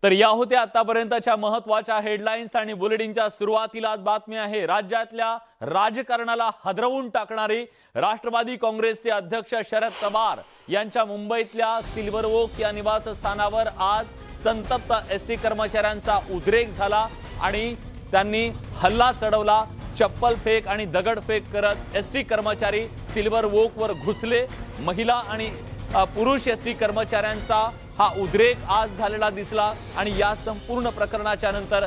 तर या होत्या आतापर्यंतच्या महत्त्वाच्या हेडलाईन्स आणि बुलेटिनच्या सुरुवातीला आज बातमी आहे राज्यातल्या राजकारणाला हादरवून टाकणारी राष्ट्रवादी काँग्रेसचे अध्यक्ष शरद पवार यांच्या मुंबईतल्या सिल्वर ओक या निवासस्थानावर आज संतप्त एसटी कर्मचाऱ्यांचा उद्रेक झाला आणि त्यांनी हल्ला चढवला। चप्पल फेक आणि दगडफेक करत एसटी कर्मचारी सिल्वर ओक वर घुसले। महिला आणि पुरुष एसटी कर्मचाऱ्यांचा हा उद्रेक आज झालेला दिसला आणि या संपूर्ण प्रकरणाच्या नंतर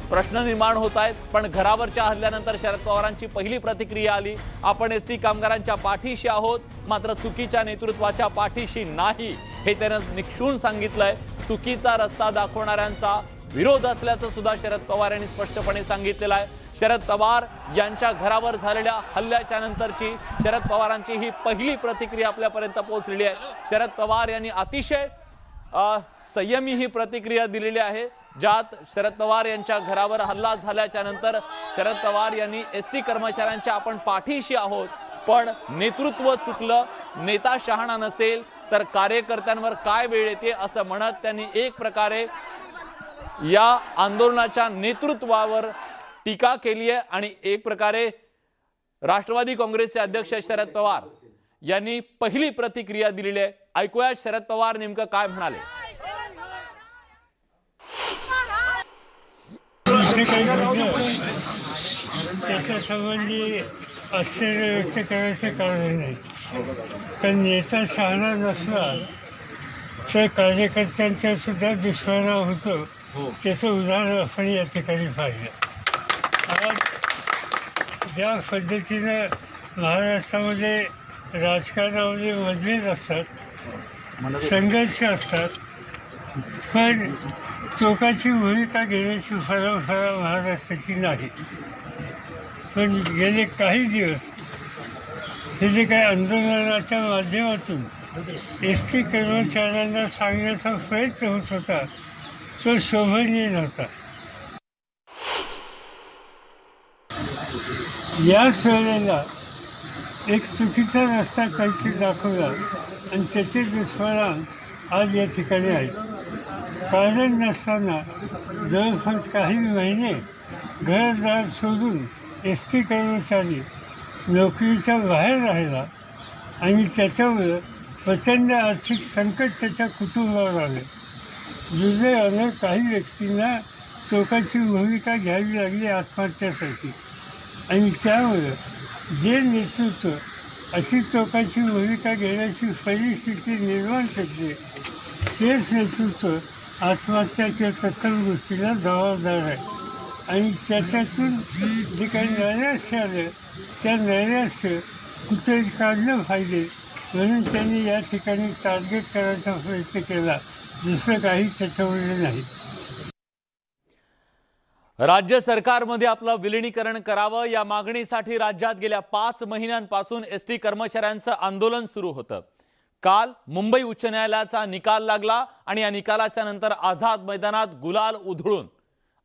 प्रश्न निर्माण होत आहेत। पण घरावरच्या हल्ल्यानंतर शरद पवारांची पहिली प्रतिक्रिया आली, आपण एसटी कामगारांच्या पाठीशी आहोत, मात्र चुकीच्या नेतृत्वाच्या पाठीशी नाही हे त्यानं निक्षून सांगितलंय। चुकीचा रस्ता दाखवणाऱ्यांचा विरोध असल्याचं सुद्धा शरद पवार यांनी स्पष्टपणे सांगितलेलं आहे। शरद पवार यांच्या घरावर झालेल्या हल्ल्याच्या नंतरची शरद पवारांची ही पहिली प्रतिक्रिया आपल्यापर्यंत पोहोचलेली आहे। शरद पवार यांनी अतिशय संयमी ही प्रतिक्रिया दिलेली आहे, ज्यात शरद पवार यांच्या घरावर हल्ला झाल्याच्या नंतर शरद पवार यांनी एसटी कर्मचाऱ्यांच्या आपण पाठीशी आहोत, पण नेतृत्व चुकलं, नेता शहाणा नसेल तर कार्यकर्त्यांवर काय वेळ येते असं म्हणत त्यांनी एक प्रकारे या आंदोलनाच्या नेतृत्वावर टीका केली आहे आणि एक प्रकारे राष्ट्रवादी काँग्रेसचे अध्यक्ष शरद पवार यांनी पहिली प्रतिक्रिया दिलेली आहे। ऐकूया शरद पवार नेमकं काय म्हणाले। त्याच्या संबंधी आश्चर्य व्यक्त करायचे कारण नाही, कारण नेता शहाणा नसला तर कार्यकर्त्यांचा सुद्धा दुष्परिणाम होतो। त्याचं उदाहरण आपण या ठिकाणी पाहिलं। आज ज्या पद्धतीनं महाराष्ट्रामध्ये राजकारणामध्ये मतभेद असतात, संघर्ष असतात, पण टोकाची भूमिका घेण्याची परंपरा महाराष्ट्राची नाही। पण गेले काही दिवस हे जे काही आंदोलनाच्या माध्यमातून एस टी कर्मचाऱ्यांना सांगण्याचा प्रयत्न होत होता तो शोभनीय नव्हता। याच वेळेला एक चुकीचा रस्ता काहीतरी दाखवला आणि त्याचे दुष्परिणाम आज या ठिकाणी आहेत। कारण नसताना जवळपास काही महिने घरदार सोडून एस टी कर्मचारी नोकरीच्या बाहेर राहिला आणि त्याच्यामुळं प्रचंड आर्थिक संकट त्याच्या कुटुंबावर आले। दुर्दैवानं काही व्यक्तींना टोकाची भूमिका घ्यावी लागली आत्महत्यासाठी आणि त्यामुळं जे नेतृत्व अशी टोकाची भूमिका घेण्याची परिस्थिती निर्माण करते तेच नेतृत्व आत्महत्या किंवा तत्सम गोष्टीला जबाबदार आहे आणि त्याच्यातून जे काही नैराश्य आलं त्या नैराश्य कुठे काढलं पाहिजे म्हणून त्यांनी या ठिकाणी टार्गेट करायचा प्रयत्न केला, दुसरं काही त्याच्यामुळे नाही। राज्य सरकारमध्ये आपलं विलीनीकरण करावं या मागणीसाठी राज्यात गेल्या 5 महिन्यांपासून एसटी कर्मचाऱ्यांचं आंदोलन सुरू होतं। काल मुंबई उच्च न्यायालयाचा निकाल लागला आणि या निकालाच्या नंतर आझाद मैदानात गुलाल उधळून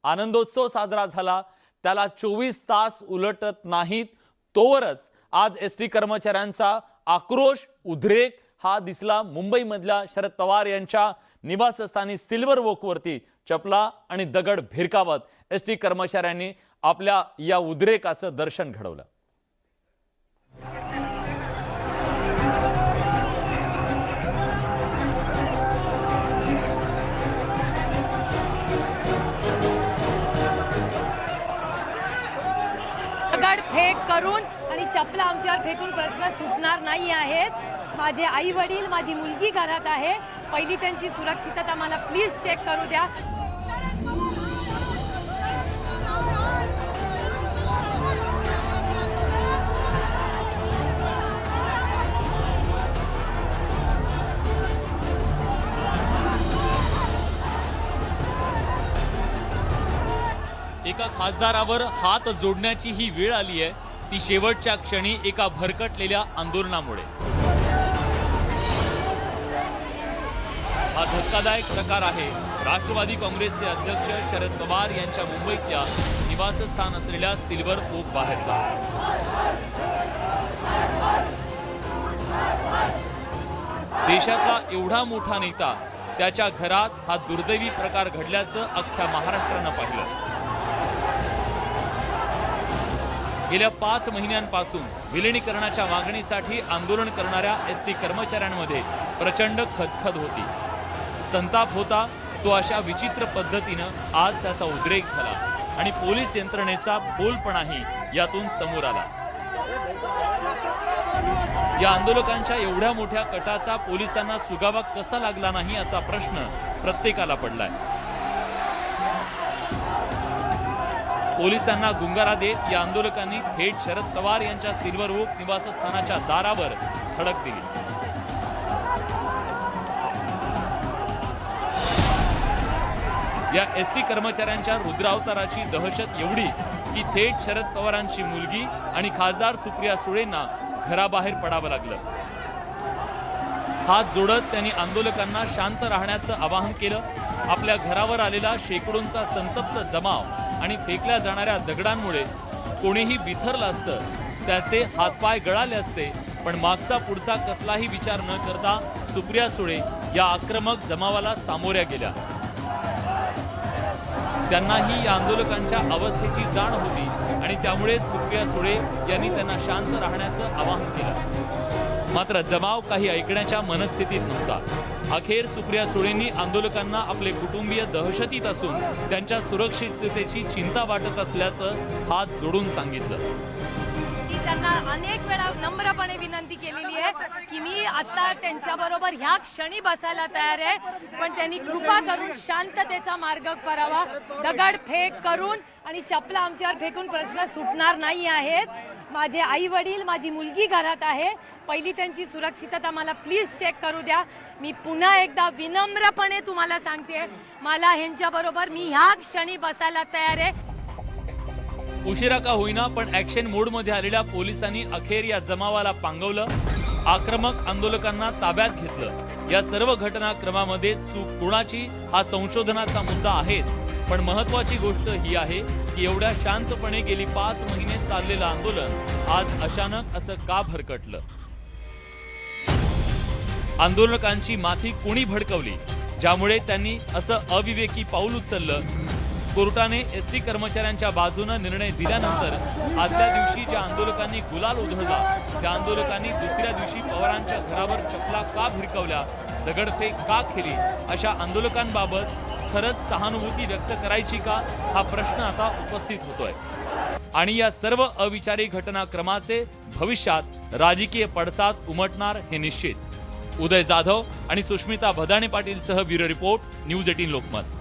आनंदोत्सव साजरा झाला। त्याला 24 तास उलटत नाहीत तोवरच आज एसटी कर्मचाऱ्यांचा आक्रोश उद्रेक हा दिसला। मुंबईमधल्या शरद पवार यांच्या निवासस्थानी सिल्वर वोकवरती चपला आणि दगड भिरकावत एसटी कर्मचाऱ्यांनी आपल्या या उद्रेकाचं दर्शन घडवलं। दगड फेक करून आणि चपला आमच्यावर फेकून प्रश्न सुटणार नाही आहेत। माझे आई वडील, माझी मुलगी घरात आहे, पहिली त्यांची सुरक्षितता मला प्लीज चेक करू द्या। एका खासदारावर हात जोडण्याची ही वेळ आली आहे, ती शेवटच्या क्षणी एका भरकटलेल्या आंदोलनामुळे। हा धक्कादायक प्रकार आहे राष्ट्रवादी काँग्रेसचे अध्यक्ष शरद पवार यांच्या मुंबईतल्या निवासस्थान असलेल्या सिल्वर ओक बाहेरचा। देशातला एवढा मोठा नेता त्याच्या घरात हा दुर्दैवी प्रकार घडल्याचं अख्ख्या महाराष्ट्रानं पाहिलं। गेल्या 5 महिन्यांपासून विलिनीकरणाच्या मागणीसाठी आंदोलन करणाऱ्या एसटी कर्मचाऱ्यांमध्ये प्रचंड खदखद होती, संताप होता। तो अशा विचित्र पद्धतीनं आज त्याचा उद्रेक झाला आणि पोलीस यंत्रणेचा बोलपणाही यातून समोर आला। या आंदोलकांच्या एवढ्या मोठ्या कटाचा पोलिसांना सुगावा कसा लागला नाही असा प्रश्न प्रत्येकाला पडलाय। पोलिसांना गुंगारा देत या आंदोलकांनी थेट शरद पवार यांच्या सिल्वर ओक निवासस्थानाच्या दारावर धडक दिली। या एसटी कर्मचाऱ्यांच्या रुद्रावताराची दहशत एवढी की थेट शरद पवारांची मुलगी आणि खासदार सुप्रिया सुळेंना घराबाहेर पडावं लागलं। हात जोडत त्यांनी आंदोलकांना शांत राहण्याचं आवाहन केलं। आपल्या घरावर आलेला शेकडोंचा संतप्त जमाव आणि फेकल्या जाणाऱ्या दगडांमुळे कोणीही बिथरलं असतं, त्याचे हातपाय गळाले असते, पण मागचा पुढचा कसलाही विचार न करता सुप्रिया सुळे या आक्रमक जमावाला सामोऱ्या गेल्या। त्यांनाही या आंदोलकांच्या अवस्थेची जाण होती आणि त्यामुळे सुप्रिया सुळे यांनी त्यांना शांत राहण्याचं आवाहन केलं। मात्र जमाव काही ऐकण्याच्या मनस्थितीत नव्हता। अखेर सुप्रिया सुळेंनी आंदोलकांना आपले कुटुंबीय दहशतीत असून त्यांच्या सुरक्षिततेची चिंता वाटत असल्याचं हात जोडून सांगितलं। त्यांना अनेक वेळा नम्रपणे विनंती केलेली आहे की मी आता त्यांच्याबरोबर ह्या क्षणी बसायला तयार आहे, पण त्यांनी कृपा करून शांततेचा मार्ग करावा। दगडफेक करून आणि चपला आमच्यावर फेकून प्रश्न सुटणार नाही आहेत। माझे आई वडील, माझी मुलगी घरात आहे, पहिली त्यांची सुरक्षितता मला प्लीज चेक करू द्या। मी पुन्हा एकदा विनम्रपणे तुम्हाला सांगते, मला ह्यांच्याबरोबर मी ह्या क्षणी बसायला तयार आहे। उशिरा का होईना पण ऍक्शन मोड मध्ये आलेल्या पोलिसांनी अखेर या जमावाला पांगवलं, आक्रमक आंदोलकांना ताब्यात घेतलं। या सर्व घटनाक्रमामध्ये चूक कोणाची हा संशोधनाचा मुद्दा आहेच, पण महत्वाची गोष्ट ही आहे की एवढ्या शांतपणे गेली 5 महिने चाललेलं आंदोलन आज अचानक असं का भरकटलं? आंदोलकांची माथी कोणी भडकवली ज्यामुळे त्यांनी असं अविवेकी पाऊल उचललं? कोर्टाने एसटी कर्मचाऱ्यांच्या बाजूने निर्णय दिल्यानंतर आदल्या दिवशी ज्या आंदोलकांनी गुलाल उधळला त्या आंदोलकांनी दुसऱ्या दिवशी पवारांच्या घरावर चपला का भिरकवल्या, दगडफेक का केली? अशा आंदोलकांबाबत खरंच सहानुभूती व्यक्त करायची का, हा प्रश्न आता उपस्थित होतोय। आणि या सर्व अविचारी घटनाक्रमाचे भविष्यात राजकीय पडसाद उमटणार हे निश्चित। उदय जाधव आणि सुष्मिता भदाणे पाटील सह ब्युरो रिपोर्ट, न्यूज 18 लोकमत।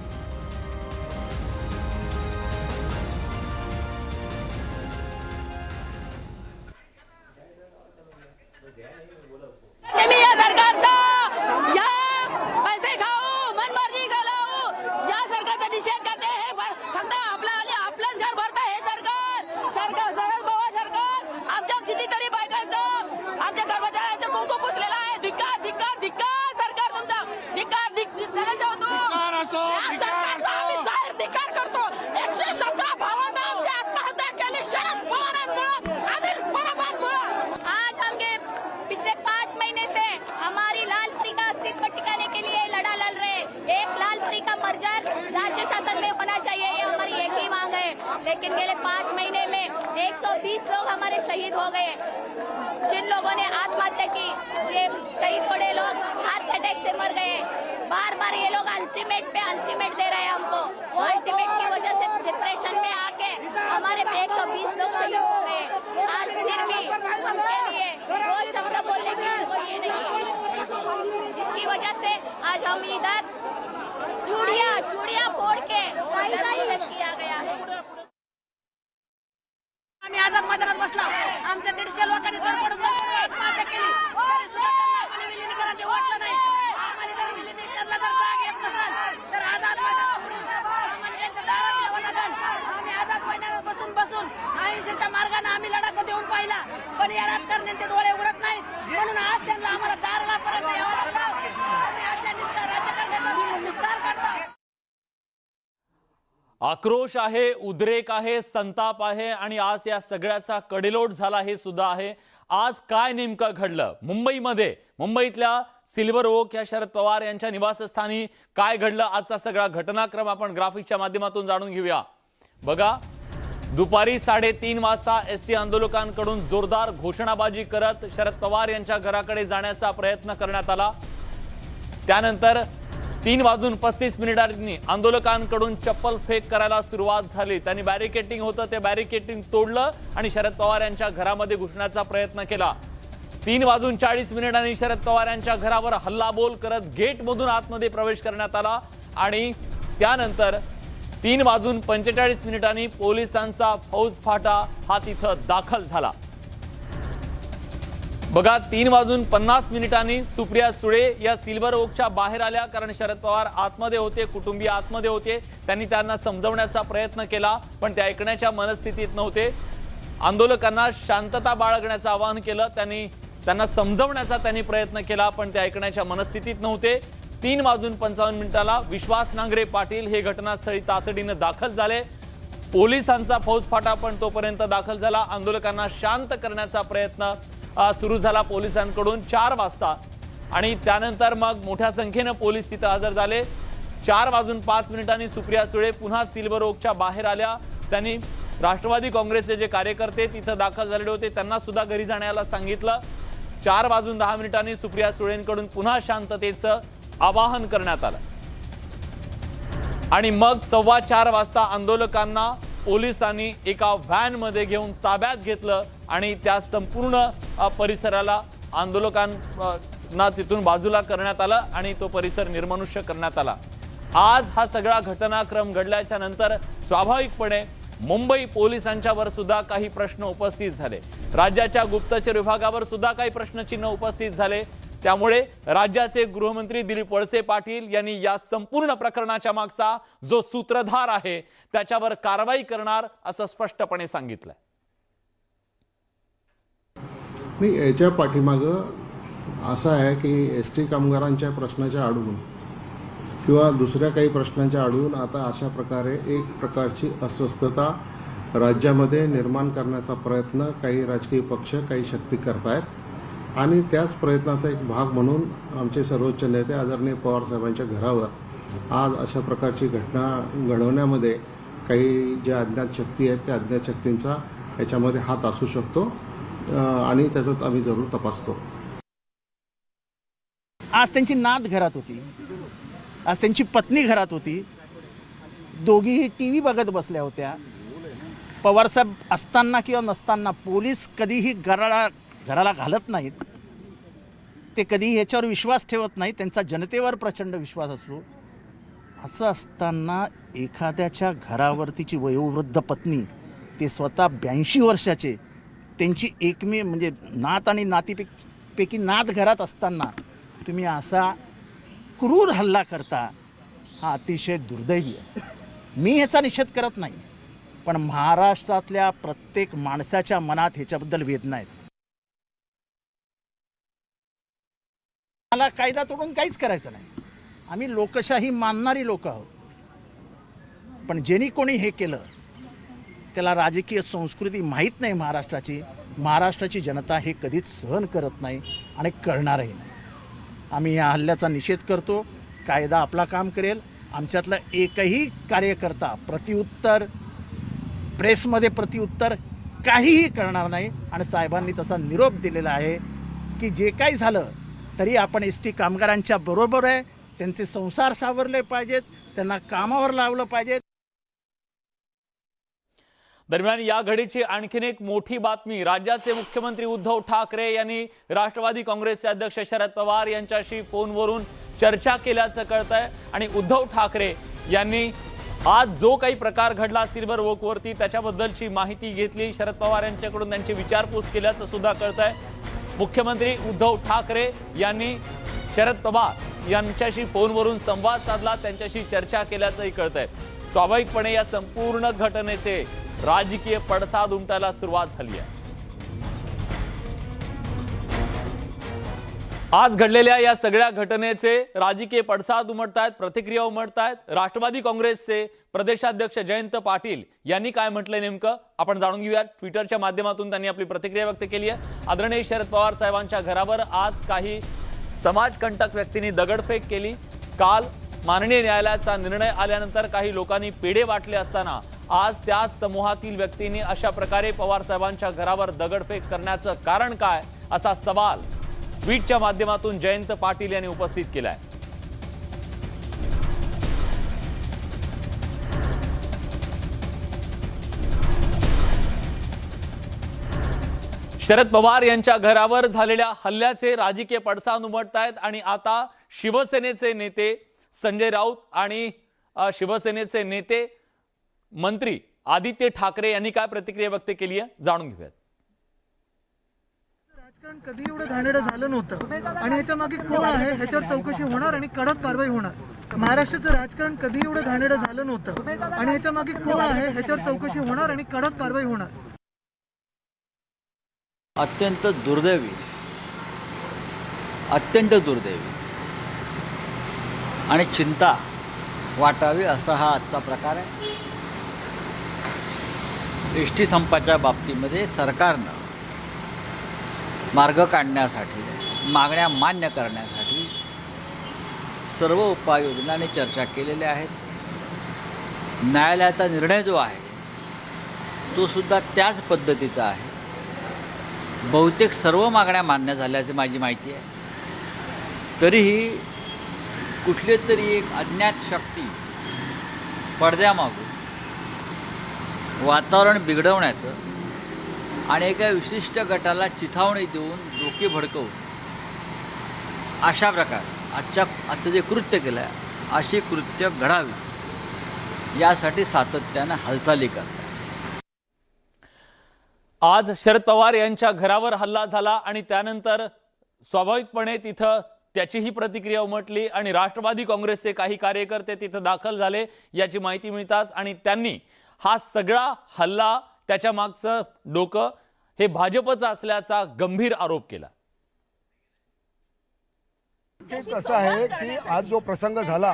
राज्य शासन में होना चाहिए, ये हमारी एक ही मांग है। लेकिन गेले 5 महीने में 120 लोग हमारे शहीद हो गए। जिन लोगों ने आत्महत्या की, कई थोड़े लोग हार्ट अटैक से मर गए। बार बार ये लोग अल्टीमेट दे रहे हैं हमको। वो अल्टीमेट की वजह से डिप्रेशन में आके हमारे 120 लोग शहीद हो गए। आज फिर भी उनके लिए वो शब्द बोलने की उनको ये नहीं। इसकी वजह से आज हम इधर चूड़िया फोड़ के निषेध किया गया है। आम्ही आझाद मैदानात बसला, आमच्या 150 लोकांनी तडफडून आत्महत्या केली, तरी सुद्धा त्यांना आम्हाला विलिनीकरण ते वाटलं नाही। आम्हाला जर विलिनीकरणाला जर जाग येत नसेल तर आझाद मैदानात आम्हाला त्यांच्या दारात यावं लागेल। आम्ही आझाद मैदानात बसून अहिंसेच्या मार्गाने आम्ही लढा देऊन पाहिला, पण या राजकारण्यांचे डोळे उघडत नाहीत, म्हणून आज त्यांना आम्हाला दाराला परत यावं लागलं। आम्ही असल्या राजकारण्याचा निस्तार करतो। आक्रोश आहे, उद्रेक आहे, संताप आहे आणि आज या सगळ्याचा कडेलोट झाला हे सुद्धा आहे। आज काय नेमकं घडलं मुंबईतल्या सिल्वर ओक या शरद पवार यांच्या निवासस्थानी काय घडलं, आजचा सगळा घटनाक्रम आपण ग्राफिक्सच्या माध्यमातून जाणून घेऊया। बघा, दुपारी 3:30 वाजता एसटी आंदोलकांकडून जोरदार घोषणाबाजी करत शरद पवार यांच्या घराकडे जाण्याचा प्रयत्न करण्यात आला। त्यानंतर 3:35 आंदोलकांकडून चप्पल फेक करायला सुरुवात झाली। त्यांनी बॅरिकेटिंग होतं ते बॅरिकेटिंग तोडलं आणि शरद पवार यांच्या घरामध्ये घुसण्याचा प्रयत्न केला। 3:40 शरद पवार यांच्या घरावर हल्लाबोल करत गेटमधून आतमध्ये प्रवेश करण्यात आला आणि त्यानंतर 3:45 पोलिसांचा फौजफाटा हा तिथं दाखल झाला। बघा, 3:50 सुप्रिया सुळे या सिल्वर ओकच्या बाहेर आल्या, कारण शरद पवार आतमध्ये होते, कुटुंबीय आतमध्ये होते। त्यांनी त्यांना समजवण्याचा प्रयत्न केला पण ते ऐकण्याच्या मनस्थितीत नव्हते। आंदोलकांना शांतता बाळगण्याचं आवाहन केलं, त्यांना समजवण्याचा त्यांनी प्रयत्न केला पण ते ऐकण्याच्या मनस्थितीत नव्हते। 3:55 विश्वास नांगरे पाटील हे घटनास्थळी तातडीने दाखल झाले। पोलिसांचा फौजफाटा पण तोपर्यंत दाखल झाला। आंदोलकांना शांत करण्याचा प्रयत्न सुरू झाला पोलिसांकडून 4 वाजता आणि त्यानंतर मग मोठ्या संख्येने पोलीस तिथे हजर झाले। 4:05 सुप्रिया सुळे पुन्हा सिल्वर ओकच्या बाहेर आल्या। त्यांनी राष्ट्रवादी काँग्रेसचे जे कार्यकर्ते तिथे दाखल झालेले होते त्यांना सुद्धा घरी जाण्याला सांगितलं। 4:10 सुप्रिया सुळेंकडून पुन्हा शांततेचं आवाहन करण्यात आलं आणि मग 4:15 वाजता आंदोलकांना पोलिसांनी एका व्हॅन मध्ये घेऊन ताब्यात घेतलं आणि त्या संपूर्ण परिसराला आंदोलकांना तिथून बाजूला करण्यात आलं आणि तो परिसर निर्मनुष्य करण्यात आला। आज हा सगळा घटनाक्रम घडल्याच्या नंतर स्वाभाविकपणे मुंबई पोलिसांच्यावर सुद्धा काही प्रश्न उपस्थित झाले, राज्याच्या गुप्तचर विभागावर सुद्धा काही प्रश्नचिन्ह उपस्थित झाले। त्यामुळे राज्याचे गृहमंत्री दिलीप वळसे पाटील यांनी या संपूर्ण प्रकरणाच्या मागचा जो सूत्रधार आहे त्याच्यावर कारवाई करणार असं स्पष्टपणे सांगितलंय। नाही, याच्या पाठीमागं असं आहे की एसटी कामगारांच्या प्रश्नाच्या आडून किंवा दुसऱ्या काही प्रश्नांच्या आडून आता अशा प्रकारे एक प्रकारची अस्वस्थता राज्यामध्ये निर्माण करण्याचा प्रयत्न काही राजकीय पक्ष, काही शक्ती करतायत आणि त्याच प्रयत्नाचा एक भाग म्हणून आमचे सर्वोच्च नेते आदरणीय पवार साहेबांच्या घरावर आज अशा प्रकारची घटना घडवण्यामध्ये काही ज्या अज्ञात शक्ती आहेत त्या अज्ञात शक्तींचा याच्यामध्ये हात असू शकतो आणि त्याचा आम्ही जरूर तपास करू। आज त्यांची नात घरात होती, आज त्यांची पत्नी घरात होती, दोघीही TV बघत बसल्या होत्या। पवारसाहेब असताना किंवा नसताना पोलीस कधीही घराला घालत नाहीत, ते कधीही ह्याच्यावर विश्वास ठेवत नाहीत, त्यांचा जनतेवर प्रचंड विश्वास असतो। असं असताना एखाद्याच्या घरावरतीची वयोवृद्ध पत्नी, ते स्वतः 82 वर्षाचे, त्यांची एकमेव म्हणजे नात आणि नातीपैकी नात घरात असताना तुम्ही असा क्रूर हल्ला करता, हा अतिशय दुर्दैवी आहे। मी ह्याचा निषेध करत नाही, पण महाराष्ट्रातल्या प्रत्येक माणसाच्या मनात ह्याच्याबद्दल वेदना आहेत। मला कायदा तोडून काहीच करायचं नाही, आम्ही लोकशाही मानणारी लोक आहोत, पण ज्यांनी कोणी हे केलं त्याला राजकीय संस्कृती माहीत नाही। महाराष्ट्राची जनता हे कधीच सहन करत नाही आणि करणारही नाही। आम्ही या हल्ल्याचा निषेध करतो, कायदा आपला काम करेल। आमच्यातला एकही कार्यकर्ता प्रत्युत्तर, प्रेसमध्ये प्रत्युत्तर काहीही करणार नाही आणि साहेबांनी तसा निरोप दिलेला आहे की जे काही झालं तरी आपण एसटी कामगारांच्या बरोबर आहे, त्यांचे संसार सावरले पाहिजेत, त्यांना कामावर लावलं पाहिजे। दरम्यान या घडीची आणखीन एक मोठी बातमी, राज्याचे मुख्यमंत्री उद्धव ठाकरे यांनी राष्ट्रवादी काँग्रेसचे अध्यक्ष शरद पवार यांच्याशी फोनवरून चर्चा केल्याचं कळतंय आणि उद्धव ठाकरे यांनी आज जो काही प्रकार घडला सिल्वर ओकवरती त्याच्याबद्दलची माहिती घेतली, शरद पवार यांच्याकडून त्यांची विचारपूस केल्याचं सुद्धा कळतंय। मुख्यमंत्री उद्धव ठाकरे यांनी शरद पवार यांच्याशी फोनवरून संवाद साधला, त्यांच्याशी चर्चा केल्याचंही कळतंय। स्वाभाविकपणे या संपूर्ण घटनेचे राजकीय पडसाद उमटायला सुरुवात झाली आहे। आज घडलेल्या या सगळ्या घटनेचे राजकीय पडसाद उमटतायत, प्रतिक्रिया उमटतायत। राष्ट्रवादी काँग्रेसचे प्रदेशाध्यक्ष जयंत पाटील यांनी काय म्हटलंय नेमकं आपण जाणून घेऊया। ट्विटरच्या माध्यमातून त्यांनी आपली प्रतिक्रिया व्यक्त केली आहे। आदरणीय शरद पवार साहेबांच्या घरावर आज काही समाजकंटक व्यक्तींनी दगडफेक केली। काल माननीय न्यायालयाचा निर्णय आल्यानंतर काही लोकांनी पेढे वाटले असताना आज त्याच समूहातील व्यक्तींनी अशा प्रकारे पवार साहेबांच्या घरावर दगडफेक करण्याचं कारण काय असा सवाल ट्विटच्या माध्यमातून जयंत पाटील यांनी उपस्थित केलाय। शरद पवार यांच्या घरावर झालेल्या हल्ल्याचे राजकीय पडसाद उमटतायत आणि आता शिवसेनेचे नेते संजय राऊत आणि शिवसेनेचे नेते मंत्री आदित्य ठाकरे यांनी काय प्रतिक्रिया व्यक्त केली आहे जाणून घेऊयात। राजकारण कधी एवढं घाणेरडं झालं नव्हतं आणि याच्या मागे कोण आहे ह्याच्यावर चौकशी होणार आणि कडक कारवाई होणार। महाराष्ट्राचं राजकारण कधी एवढं घाणेरडं झालं नव्हतं आणि याच्या मागे कोण आहे ह्याच्यावर चौकशी होणार आणि कडक कारवाई होणार। अत्यंत दुर्दैवी आणि चिंता वाटावी असा हा आजचा प्रकार आहे। एसटी संपाच्या बाबतीमध्ये सरकारनं मार्ग काढण्यासाठी, मागण्या मान्य करण्यासाठी सर्व उपाययोजनांनी चर्चा केलेल्या आहेत। न्यायालयाचा निर्णय जो आहे तो सुद्धा त्याच पद्धतीचा आहे। बहुतेक सर्व मागण्या मान्य झाल्याची माझी माहिती आहे। तरीही कुठली तरी एक अज्ञात शक्ती पडद्यामागून वातावरण बिघडवण्याचं आणि एका विशिष्ट गटाला चिथावणी देऊन डोके भडकवून अशा प्रकारे आजचं जे कृत्य केलं आहे अशी कृत्य घडावी यासाठी सातत्यानं हालचाली करतात। आज शरद पवार यांच्या घरावर हल्ला झाला आणि त्यानंतर स्वाभाविकपणे तिथं त्याचीही प्रतिक्रिया उमटली आणि राष्ट्रवादी काँग्रेसचे काही कार्यकर्ते तिथं दाखल झाले याची माहिती मिळताच आणि त्यांनी हा सगळा हल्ला त्याच्या मागचं डोकं हे भाजपचं असल्याचा गंभीर आरोप केला। नक्कीच असं आहे की आज जो प्रसंग झाला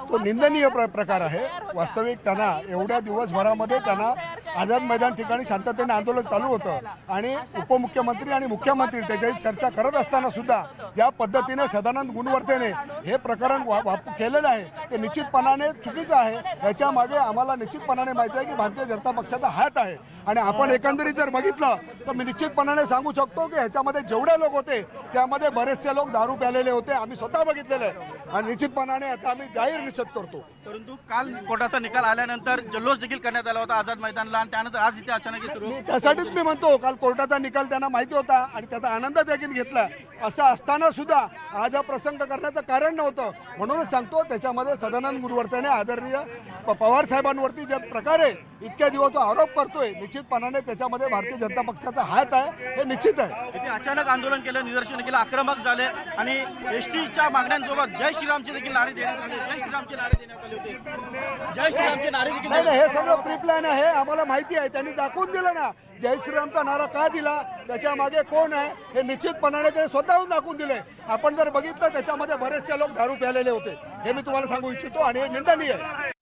तो निंदनीय प्रकार आहे। वास्तविक त्यांना एवढ्या दिवसभरामध्ये त्यांना आझाद मैदान ठिकाणी शांततेने आंदोलन चालू होतं आणि उपमुख्यमंत्री आणि मुख्यमंत्री त्याच्याशी चर्चा करत असताना सुद्धा ज्या पद्धतीने सदानंद गुणवर्तेने हे प्रकरण केलेलं आहे ते निश्चितपणाने चुकीचं आहे। याच्या मागे आम्हाला निश्चितपणाने माहिती आहे की भारतीय जनता पक्षाचा हात आहे आणि आपण एकंदरीत जर बघितलं तर मी निश्चितपणाने सांगू शकतो की ह्याच्यामध्ये जेवढे लोक होते त्यामध्ये बरेचसे लोक दारू प्यालेले होते। आम्ही स्वतः बघितलेलं आहे आणि निश्चितपणाने आता आम्ही जाहीर निषेध करतो। परंतु काल कोर्टाचा निकाल आल्यानंतर जल्लोष देखील करण्यात आला होता आझाद मैदानला आणि त्यानंतर आज इथे अचानक सुरू। त्यासाठीच मी म्हणतो काल कोर्टाचा निकाल त्यांना माहिती होता आणि त्याचा आनंद देखील घेतला। असं असताना सुद्धा आज हा प्रसंग करण्याचं कारण नव्हतं म्हणूनच सांगतो त्याच्यामध्ये सदानंद गुणवर्तेने आदरणीय पवार साहेबांवरती ज्या प्रकारे इतक्या दिवस तो आरोप करतोय निश्चितपणाने त्याच्यामध्ये भारतीय जनता पक्षाचा हात आहे हे निश्चित आहे। अचानक आंदोलन केलं, निदर्शन केलं, आक्रमक झाले आणि एसटीच्या मागण्यांसोबत जय श्रीरामचे देखील नारे देण्यात आले। जय श्रीरामचे नारे देण्यात आले होते। जय श्रीरामचे नारे देखील नाही हे सगळं प्री प्लॅन आहे आम्हाला माहिती आहे। त्यांनी दाखवून दिलं ना जय श्रीरामचा नारा का दिला, त्याच्या मागे कोण आहे हे निश्चितपणाने ते स्वतःहून दाखवून दिले। आपण जर बघितलं त्याच्यामध्ये बरेचसे लोक दारू प्यालेले होते हे मी तुम्हाला सांगू इच्छितो आणि हे निंदनीय आहे।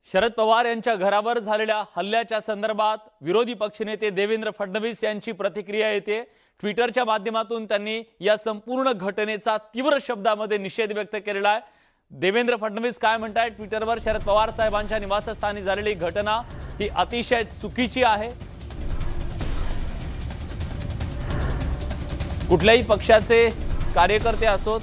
शरद पवार यांच्या घरावर झालेल्या हल्ल्याच्या संदर्भात विरोधी पक्षनेते देवेंद्र फडणवीस यांची प्रतिक्रिया येते। ट्विटरच्या माध्यमातून त्यांनी या संपूर्ण घटनेचा तीव्र शब्दामध्ये निषेध व्यक्त केलेला आहे। देवेंद्र फडणवीस काय म्हणतात ट्विटरवर, शरद पवार साहेबांच्या निवासस्थानी झालेली घटना ही अतिशय चुकीची आहे। कुठल्याही पक्षाचे कार्यकर्ते असोत,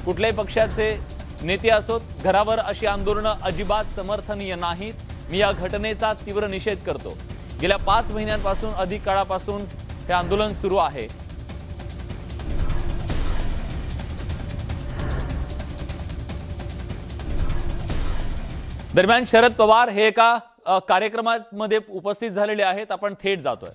कुठल्याही पक्षाचे नेते असोत, घरावर अशी आंदोलनं अजिबात समर्थनीय नाहीत। मी या घटनेचा तीव्र निषेध करतो। गेल्या 5 महिन्यांपासून अधिक काळापासून हे आंदोलन सुरू आहे। दरम्यान शरद पवार हे एका कार्यक्रमामध्ये उपस्थित झालेले आहेत। आपण थेट जातोय।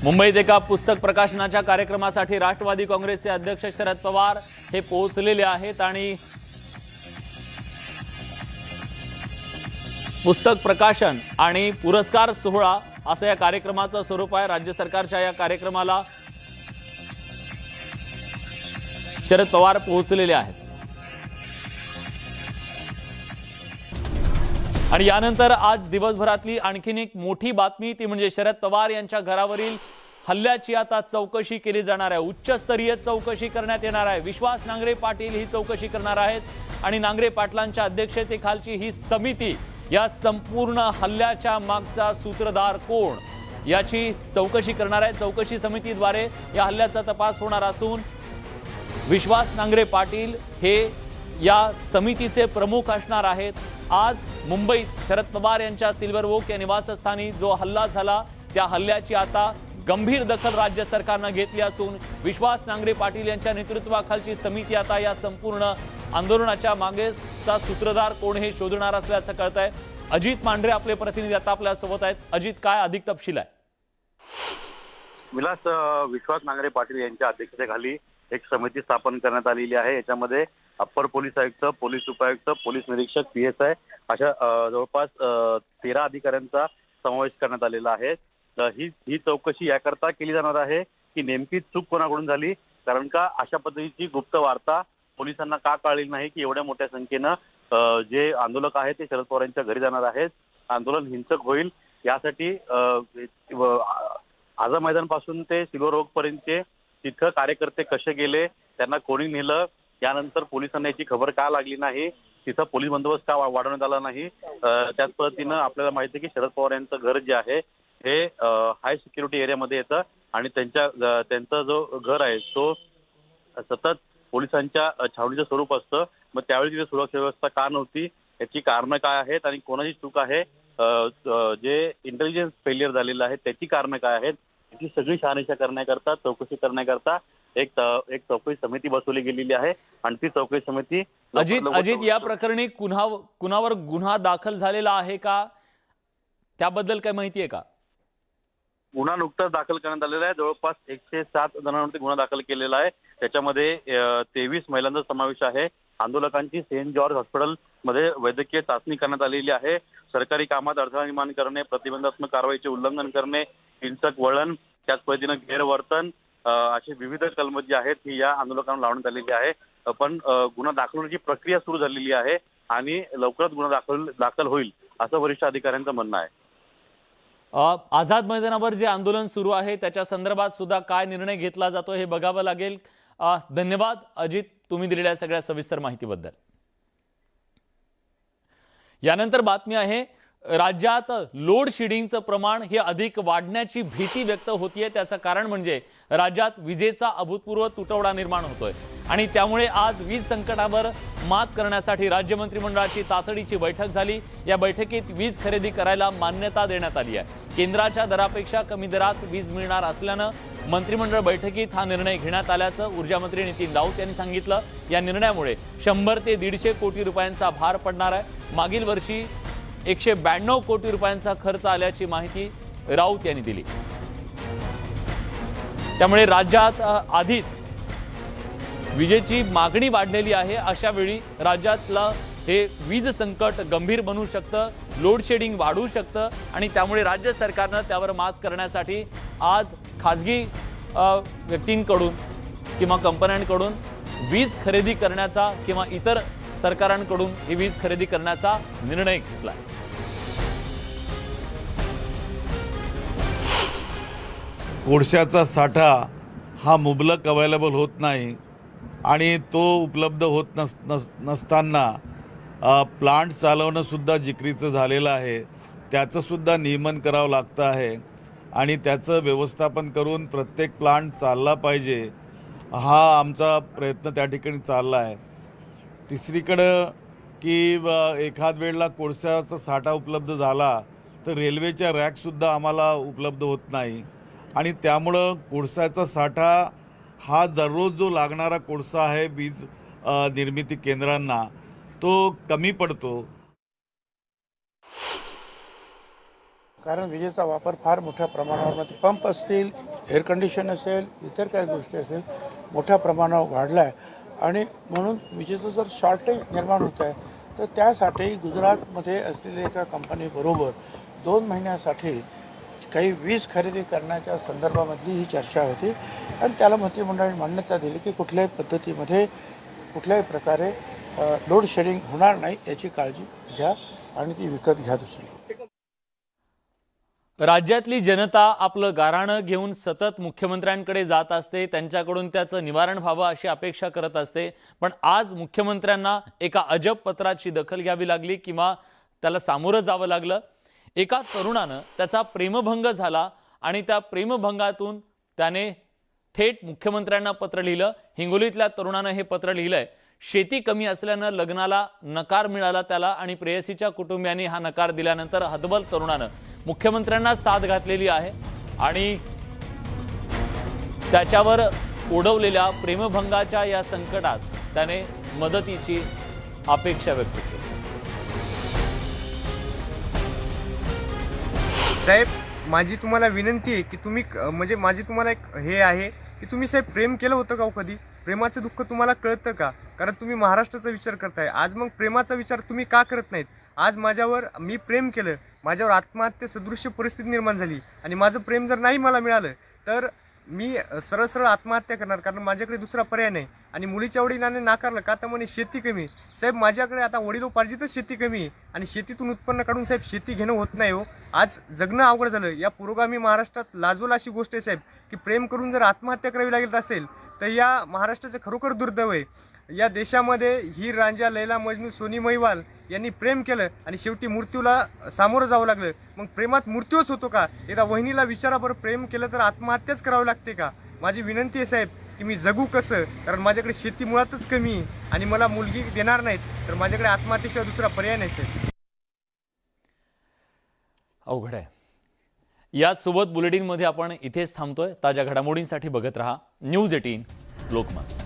मुंबईत एका पुस्तक प्रकाशनाच्या कार्यक्रमासाठी राष्ट्रवादी काँग्रेसचे अध्यक्ष शरद पवार हे पोहोचलेले आहेत आणि पुस्तक प्रकाशन आणि पुरस्कार सोहळा असं या कार्यक्रमाचं स्वरूप आहे। राज्य सरकारच्या या कार्यक्रमाला शरद पवार पोहोचलेले आहेत आणि यानंतर आज दिवसभरातली आणखीन एक मोठी बातमी ती म्हणजे शरद पवार यांच्या घरावरील हल्ल्याची आता चौकशी केली जाणार आहे। उच्चस्तरीय चौकशी करण्यात येणार आहे। विश्वास नांगरे पाटील ही चौकशी करणार आहेत आणि नांगरे पाटलांच्या अध्यक्षतेखालची ही समिती या संपूर्ण हल्ल्याच्या मागचा सूत्रधार कोण याची चौकशी करणार आहे। चौकशी समितीद्वारे या हल्ल्याचा तपास होणार असून विश्वास नांगरे पाटील हे या समितीचे प्रमुख असणार आहेत। आज मुंबईत शरद पवार यांच्या सिल्वर ओक या निवासस्थानी जो हल्ला झाला त्या हल्ल्याची आता गंभीर दखल राज्य सरकारने घेतली असून विश्वास नांगरे पाटील यांच्या नेतृत्वाखालची समिती आता या संपूर्ण आंदोलनाच्या मागेचा सूत्रधार कोण हे शोधणार असल्याचं कळतंय। अजित मांढरे आपले प्रतिनिधी आता आपल्या सोबत आहेत। अजित, काय अधिक तपशील आहे? विलास, विश्वास नांगरे पाटील यांच्या अध्यक्षतेखाली एक समिती स्थापन करण्यात आलेली आहे। याच्यामध्ये अप्पर पोलीस आयुक्त, पोलीस उपायुक्त, पोलीस निरीक्षक, PSI अशा जवळपास 13 अधिकाऱ्यांचा समावेश करण्यात आलेला आहे। ही चौकशी याकरता केली जाणार आहे की नेमकी चूक कोणाकडून झाली, कारण का अशा पद्धतीची गुप्त वार्ता पोलिसांना का कळली नाही की एवढ्या मोठ्या संख्येनं जे आंदोलक आहेत ते शरद पवार यांच्या घरी जाणार आहेत, आंदोलन हिंसक होईल यासाठी आझाद मैदान पासून ते सिल्वर ओक पर्यंतचे तिथं कार्यकर्ते कसे गेले, त्यांना कोणी नेलं, यानंतर पोलिसांना याची खबर का लागली नाही, तिथं पोलीस बंदोबस्त का वाढवण्यात आला नाही। त्याच पद्धतीनं आपल्याला माहिती आहे की शरद पवार यांचं घर जे आहे हे हाय सिक्युरिटी एरियामध्ये येतं आणि त्यांचा जो घर आहे तो सतत पोलिसांच्या छावणीचं स्वरूप असतं। मग त्यावेळी तिथे सुरक्षा व्यवस्था का नव्हती, याची कारणं काय आहेत आणि कोणाची चूक आहे, जे इंटेलिजन्स फेलियर झालेलं आहे त्याची कारणं काय आहेत, याची सगळी शहानिशा करण्याकरता, चौकशी करण्याकरता एक चौकशी समिती बसवली गेलेली आहे आणि ती चौकशी समिती अजित या प्रकरणी कुणावर गुन्हा दाखल झालेला आहे का, त्याबद्दल काय माहिती आहे का? गुन्हा नुकताच दाखल करण्यात आलेला आहे। जवळपास 107 जणांवरती गुन्हा दाखल केलेला आहे। त्याच्यामध्ये 23 महिलांचा समावेश आहे। आंदोलकांची सेंट जॉर्ज हॉस्पिटलमध्ये वैद्यकीय चाचणी करण्यात आलेली आहे। सरकारी कामात अडथळा निर्माण करणे, प्रतिबंधात्मक कारवाईचे उल्लंघन करणे, हिंसक वळण, त्याच पद्धतीनं गैरवर्तन अशी विविध कलम जी आहेत ही या आंदोलकांना लावण्यात आलेली आहे। पण गुन्हा दाखल होण्याची प्रक्रिया सुरू झालेली आहे आणि लवकरच गुन्हा दाखल होईल असं वरिष्ठ अधिकाऱ्यांचं म्हणणं आहे। आझाद मैदानावर जे आंदोलन सुरू आहे त्याच्या संदर्भात सुद्धा काय निर्णय घेतला जातो हे बघावं लागेल। धन्यवाद अजित, तुम्ही दिलेल्या सगळ्या सविस्तर माहितीबद्दल। यानंतर बातमी आहे, राज्यात लोड शेडिंगचं प्रमाण हे अधिक वाढण्याची भीती व्यक्त होतीये। त्याचं कारण म्हणजे राज्यात विजेचा अभूतपूर्व तुटवडा निर्माण होतोय आणि त्यामुळे आज वीज संकटावर मात करण्यासाठी राज्य मंत्रिमंडळाची तातडीची बैठक झाली। या बैठकीत वीज खरेदी करायला मान्यता देण्यात आली आहे। केंद्राच्या दरापेक्षा कमी दरात वीज मिळणार असल्यानं मंत्रिमंडळ बैठकीत हा निर्णय घेण्यात आल्याचं ऊर्जा मंत्री नितीन राऊत यांनी सांगितलं। या निर्णयामुळे 100 ते 150 कोटी रुपयांचा भार पडणार आहे। मागील वर्षी 192 कोटी रुपयांचा खर्च आल्याची माहिती राऊत यांनी दिली। त्यामुळे राज्यात आधीच विजेची मागणी वाढलेली आहे। अशा वेळी राज्यातलं हे वीज संकट गंभीर बनू शकतं, लोड शेडिंग वाढू शकतं आणि त्यामुळे राज्य सरकारनं त्यावर मात करण्यासाठी आज खाजगी व्यक्तींकडून किंवा कंपन्यांकडून वीज खरेदी करण्याचा किंवा इतर सरकारांकडून ही वीज खरेदी करण्याचा निर्णय घेतला। कोळशाचा साठा हा मुबलक अवेलेबल होत नाही आणि तो उपलब्ध होत नसताना प्लांट चालवणंसुद्धा जिकरीचं झालेलं आहे। त्याचंसुद्धा नियमन करावं लागतं आहे आणि त्याचं व्यवस्थापन करून प्रत्येक प्लांट चालला पाहिजे, हा आमचा प्रयत्न त्या ठिकाणी चालला आहे। तिसरीकडं की एखाद वेळेला कोळशाचा साठा उपलब्ध झाला तर रेल्वेच्या रॅकसुद्धा आम्हाला उपलब्ध होत नाही आणि त्यामुळं कोळशाचा साठा हा दररोज जो लागणारा कोळसा आहे वीज निर्मिती केंद्रांना तो कमी पडतो। कारण विजेचा वापर फार मोठ्या प्रमाणावर पंप असतील, एअर कंडिशन असेल, इतर काही गोष्टी असेल मोठ्या प्रमाणावर वाढला आहे आणि म्हणून विजेचं जर शॉर्टेज निर्माण होत आहे तर त्यासाठी गुजरातमध्ये असलेल्या एका कंपनीबरोबर 2 महिन्यासाठी काही वीज खरेदी करण्याच्या संदर्भामधली ही चर्चा होती आणि त्याला मंत्रिमंडळाने मान्यता दिली की कुठल्याही पद्धतीमध्ये कुठल्याही प्रकारे लोड शेडिंग होणार नाही याची काळजी घ्या आणि ती विकत घ्या दुसरी. राज्यातली जनता आपलं गाऱ्हाणं घेऊन सतत मुख्यमंत्र्यांकडे जात असते, त्यांच्याकडून त्याचं निवारण व्हावं अशी अपेक्षा करत असते. पण आज मुख्यमंत्र्यांना एका अजब पत्राची दखल घ्यावी लागली किंवा त्याला सामोरं जावं लागलं. एका तरुणानं त्याचा प्रेमभंग झाला आणि त्या प्रेमभंगातून त्याने थेट मुख्यमंत्र्यांना पत्र लिहिलं. हिंगोलीतल्या तरुणानं हे पत्र लिहिलंय. शेती कमी असल्यानं लग्नाला नकार मिळाला त्याला आणि प्रेयसीच्या कुटुंबियांनी हा नकार दिल्यानंतर हतबल तरुणानं मुख्यमंत्र्यांना साथ घातलेली आहे आणि त्याच्यावर ओढवलेल्या प्रेमभंगाच्या या संकटात त्याने मदतीची अपेक्षा व्यक्त केली. साहेब, माझी तुम्हाला विनंती आहे की तुम्ही म्हणजे माझी तुम्हाला एक हे आहे की तुम्ही साहेब प्रेम केलं होतं का कधी? प्रेमाचं दुःख तुम्हाला कळतं का? कारण तुम्ही महाराष्ट्राचा विचार करताय. आज मग प्रेमाचा विचार तुम्ही का करत नाहीत? आज मी प्रेम केलं, माझ्यावर आत्महत्या सदृश्य परिस्थिती निर्माण झाली आणि माझं प्रेम जर नाही मला मिळालं तर मी सरळ सरळ आत्महत्या करणार, कारण माझ्याकडे दुसरा पर्याय नाही. आणि मुलीच्या वडिलांनी नाकारलं का तर म्हणे शेती कमी. साहेब, माझ्याकडे आता वडिलोपार्जितच शेती कमी आहे आणि शेतीतून उत्पन्न काढून साहेब शेती घेणं होत नाही हो. आज जगणं अवघड झालं. या पुरोगामी महाराष्ट्रात लाजवल अशी गोष्ट आहे साहेब की प्रेम करून जर आत्महत्या करावी लागत असेल तर या महाराष्ट्राचं खरोखर दुर्दैव आहे. या देशामध्ये हीर रांझा, लैला मजनू, सोनी महिवाल यांनी प्रेम केलं आणि शेवटी मृत्यूला सामोरं जावं लागलं. मग प्रेमात मृत्यूच होतो का? एकदा वहिनीला विचारा बरं, प्रेम केलं तर आत्महत्याच करावी लागते का? माझी विनंती आहे साहेब की मी जगू कसं, कारण माझ्याकडे शेती मुळातच कमी आहे आणि मला मुलगी देणार नाहीत तर माझ्याकडे आत्महत्येशिवाय दुसरा पर्याय नाही साहेब. अवघड आहे. यासोबत बुलेटिनमध्ये आपण इथेच थांबतोय. ताज्या घडामोडींसाठी बघत रहा न्यूज 18 लोकमत.